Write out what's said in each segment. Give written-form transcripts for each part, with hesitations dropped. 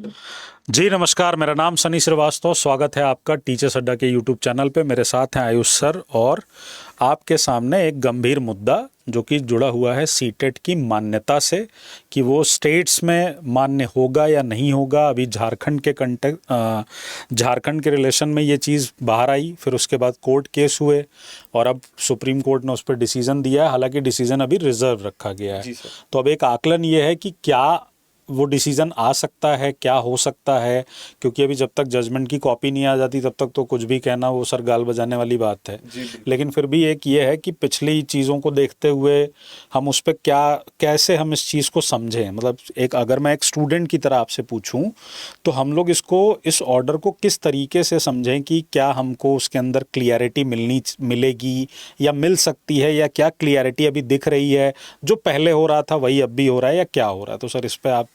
जी नमस्कार, मेरा नाम सनी श्रीवास्तव। स्वागत है आपका टीचर्स अड्डा के यूट्यूब चैनल पे। मेरे साथ हैं आयुष सर और आपके सामने एक गंभीर मुद्दा जो कि जुड़ा हुआ है सीटेट की मान्यता से कि वो स्टेट्स में मान्य होगा या नहीं होगा। अभी झारखंड के रिलेशन में ये चीज़ बाहर आई, फिर उसके बाद कोर्ट केस हुए और अब सुप्रीम कोर्ट ने उस पर डिसीज़न दिया है। हालांकि डिसीज़न अभी रिजर्व रखा गया है। तो अब एक आकलन ये है कि क्या वो डिसीज़न आ सकता है, क्या हो सकता है, क्योंकि अभी जब तक जजमेंट की कॉपी नहीं आ जाती तब तक तो कुछ भी कहना वो सर गाल बजाने वाली बात है। लेकिन फिर भी एक ये है कि पिछली चीज़ों को देखते हुए हम उस पर कैसे हम इस चीज़ को समझें। मतलब अगर मैं एक स्टूडेंट की तरह आपसे पूछूं तो हम लोग इस ऑर्डर को किस तरीके से समझें कि क्या हमको उसके अंदर क्लियरिटी मिलेगी या मिल सकती है, या क्या क्लियरिटी अभी दिख रही है, जो पहले हो रहा था वही अब भी हो रहा है, या क्या हो रहा है। तो सर इस पर आप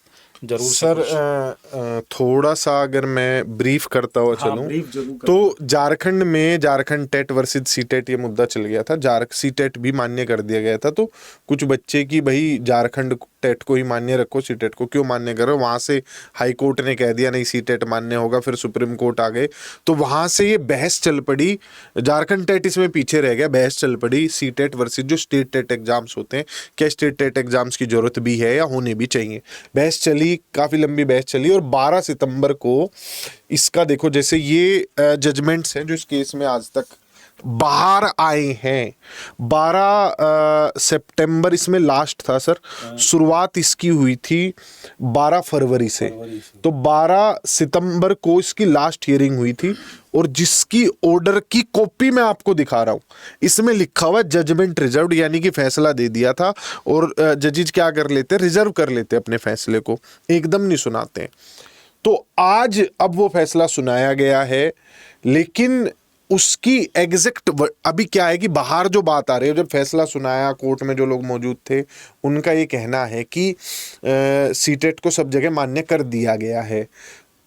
जरूर सर थोड़ा सा अगर मैं ब्रीफ करता हुआ चलूं तो झारखंड टेट वर्सेस सीटेट ये मुद्दा चल गया था। सीटेट भी मान्य कर दिया गया था। तो कुछ बच्चे की भाई झारखंड टेट को ही मान्य रखो, सीटेट को क्यों मान्य करो। वहां से हाई कोर्ट ने कह दिया नहीं सीटेट मान्य होगा, फिर सुप्रीम कोर्ट आ गए। तो वहां से ये बहस चल पड़ी, झारखंड टेट इसमें पीछे रह गया। बहस चल पड़ी सीटेट वर्सेस जो स्टेट टेट एग्जाम्स होते हैं, क्या स्टेट टेट एग्जाम्स की जरूरत भी है या होने भी चाहिए। बहस चली, काफी लंबी बहस चली और 12 सितंबर को इसका देखो, जैसे ये जजमेंट्स हैं जो इस केस में आज तक बाहर आए हैं। 12 सितंबर इसमें लास्ट था सर। शुरुआत इसकी हुई थी 12 फरवरी से। तो 12 सितंबर को इसकी लास्ट हियरिंग हुई थी और जिसकी ऑर्डर की कॉपी मैं आपको दिखा रहा हूं, इसमें लिखा हुआ जजमेंट रिजर्व्ड, यानी कि फैसला दे दिया था। और जजेज क्या कर लेते, रिजर्व कर लेते अपने फैसले को, एकदम नहीं सुनाते। तो आज अब वो फैसला सुनाया गया है, लेकिन उसकी एग्जैक्ट अभी क्या है कि बाहर जो बात आ रही है, जब फैसला सुनाया कोर्ट में जो लोग मौजूद थे उनका ये कहना है कि सीटेट को सब जगह मान्य कर दिया गया है।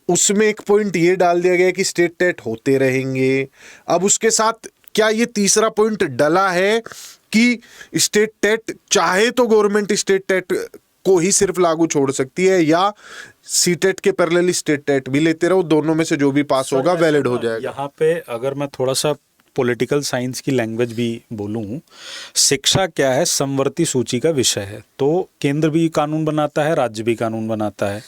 उसमें एक पॉइंट ये डाल दिया गया कि स्टेट टेट होते रहेंगे। अब उसके साथ क्या ये तीसरा पॉइंट डला है कि स्टेट टेट चाहे तो गवर्नमेंट स्टेट टेट को ही सिर्फ लागू छोड़ सकती है, या सीटेट के पैरेलल स्टेट टेट भी लेते रहो, दोनों में से जो भी पास होगा वैलिड हो जाएगा। यहाँ पे अगर मैं थोड़ा सा पॉलिटिकल साइंस की लैंग्वेज भी बोलूँ, शिक्षा क्या है, समवर्ती सूची का विषय है। तो केंद्र भी कानून बनाता है, राज्य भी कानून बनाता है।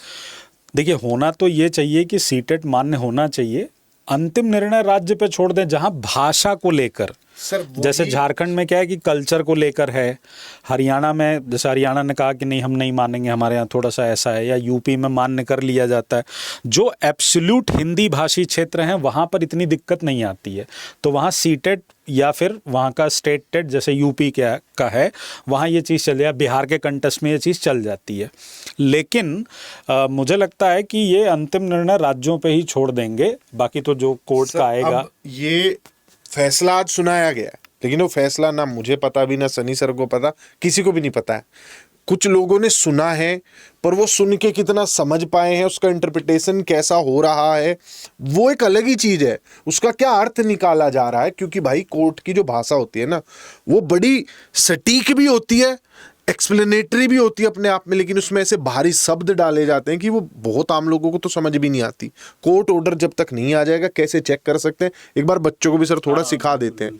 देखिए, होना तो ये चाहिए कि सीटेट मान्य होना चाहिए, अंतिम निर्णय राज्य पे छोड़ दें। जहां भाषा को लेकर, जैसे झारखंड में क्या है कि कल्चर को लेकर है, हरियाणा में जैसे हरियाणा ने कहा कि नहीं हम नहीं मानेंगे, हमारे यहाँ थोड़ा सा ऐसा है, या यूपी में मान्य कर लिया जाता है। जो एब्सोल्यूट हिंदी भाषी क्षेत्र हैं वहाँ पर इतनी दिक्कत नहीं आती है। तो वहाँ सीटेट या फिर वहाँ का स्टेट टेट जैसे यूपी का है, वहाँ ये चीज़ चल जाए, बिहार के कंटेस्ट में ये चीज़ चल जाती है। लेकिन मुझे लगता है कि ये अंतिम निर्णय राज्यों पे ही छोड़ देंगे, बाकी तो जो कोर्ट का आएगा। ये फैसला आज सुनाया गया, लेकिन वो फैसला ना मुझे पता भी, ना सनी सर को पता, किसी को भी नहीं पता है। कुछ लोगों ने सुना है, पर वो सुन के कितना समझ पाए हैं, उसका इंटरप्रिटेशन कैसा हो रहा है, वो एक अलग ही चीज है। उसका क्या अर्थ निकाला जा रहा है, क्योंकि भाई कोर्ट की जो भाषा होती है ना, वो बड़ी सटीक भी होती है, एक्सप्लेनेटरी भी होती है अपने आप में, लेकिन उसमें ऐसे भारी शब्द डाले जाते हैं कि वो बहुत आम लोगों को तो समझ भी नहीं आती। कोर्ट ऑर्डर जब तक नहीं आ जाएगा कैसे चेक कर सकते हैं। एक बार बच्चों को भी सर थोड़ा सिखा देते हैं।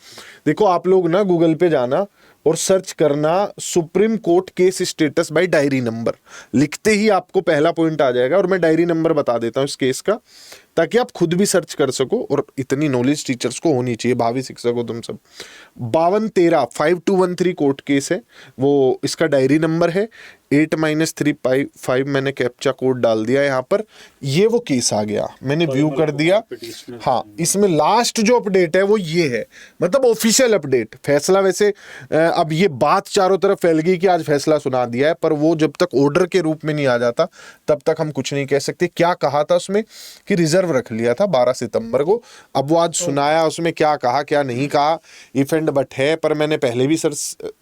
देखो आप लोग ना गूगल पे जाना और सर्च करना supreme court case status bye diary number, लिखते ही आपको पहला पॉइंट आ जाएगा। और मैं डायरी नंबर बता देता हूँ इस केस का, ताकि आप खुद भी सर्च कर सको। और इतनी नॉलेज टीचर्स को होनी चाहिए, भावी शिक्षक हो तुम सब। 5213 कोर्ट केस है, वो इसका डायरी नंबर है 8-355। मैंने कैप्चा कोड डाल दिया यहाँ पर, ये वो केस आ गया, मैंने व्यू कर दिया। हाँ, इसमें लास्ट जो अपडेट है वो ये है, मतलब ऑफिशियल अपडेट। फैसला वैसे अब ये बात चारों तरफ फैल गई कि आज फैसला सुना दिया है, पर वो जब तक ऑर्डर के रूप में नहीं आ जाता तब तक हम कुछ नहीं कह सकते। क्या कहा था उसमें कि रिजर्व रख लिया था 12 सितंबर को। अब वो आज सुनाया, उसमें क्या कहा क्या नहीं कहा इफ एंड बट है। पर मैंने पहले भी सर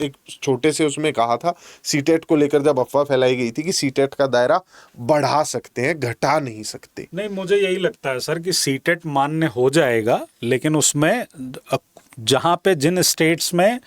एक छोटे से उसमें कहा था, सीटेट को लेकर जब अफवाह फैलाई गई थी कि सीटेट का दायरा बढ़ा सकते हैं, घटा नहीं सकते। नहीं, मुझे यही लगता है सर कि सीटेट मान्य हो जाएगा, लेकिन उसमें जहाँ पे जिन स्टेट्स में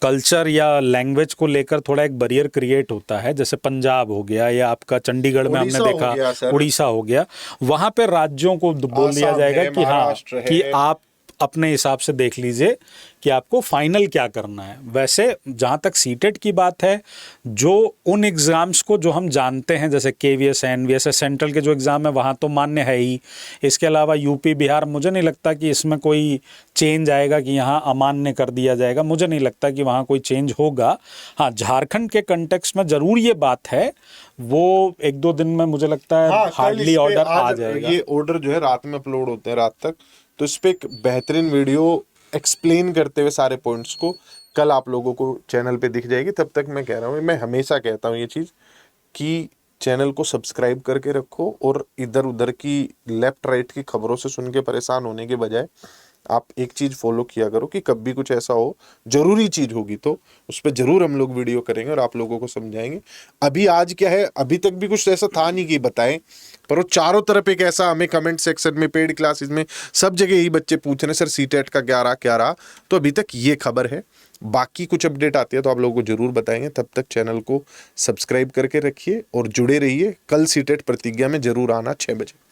कल्चर या लैंग्वेज को लेकर थोड़ा एक बैरियर क्रिएट होता है, जैसे पंजाब हो गया या आपका चंडीगढ़ में हमने देखा, उड़ीसा हो गया, वहाँ पे राज्यों को बोल दिया जाएगा कि हाँ कि आप अपने हिसाब से देख लीजिए कि आपको फाइनल क्या करना है। वैसे जहाँ तक सीटेट की बात है, जो उन एग्ज़ाम्स को जो हम जानते हैं जैसे केवीएस एनवीएस सेंट्रल के जो एग्ज़ाम है वहाँ तो मान्य है ही, इसके अलावा यूपी बिहार मुझे नहीं लगता कि इसमें कोई चेंज आएगा कि यहाँ अमान्य कर दिया जाएगा, मुझे नहीं लगता कि वहाँ कोई चेंज होगा। हाँ, झारखंड के कंटेक्स्ट में ज़रूर ये बात है, वो 1-2 दिन में मुझे लगता है हार्डली ऑर्डर आ जाएगा। ये ऑर्डर जो है रात में अपलोड होते हैं, रात तक, तो इस पे एक बेहतरीन वीडियो एक्सप्लेन करते हुए सारे पॉइंट्स को कल आप लोगों को चैनल पे दिख जाएगी। तब तक मैं कह रहा हूँ, मैं हमेशा कहता हूँ ये चीज़ कि चैनल को सब्सक्राइब करके रखो और इधर उधर की लेफ्ट राइट की खबरों से सुन के परेशान होने के बजाय आप एक चीज़ फॉलो किया करो कि कभी कुछ ऐसा हो, जरूरी चीज़ होगी तो उस पर जरूर हम लोग वीडियो करेंगे और आप लोगों को समझाएंगे। अभी आज क्या है, अभी तक भी कुछ ऐसा था नहीं कि बताएं, पर वो चारों तरफ एक ऐसा हमें कमेंट सेक्शन में, पेड क्लासेस में, सब जगह यही बच्चे पूछ रहे हैं सर सीटेट का क्या रहा। तो अभी तक ये खबर है, बाकी कुछ अपडेट आती है तो आप लोगों को जरूर बताएंगे। तब तक चैनल को सब्सक्राइब करके रखिए और जुड़े रहिए। कल सीटेट प्रतिज्ञा में जरूर आना 6 बजे।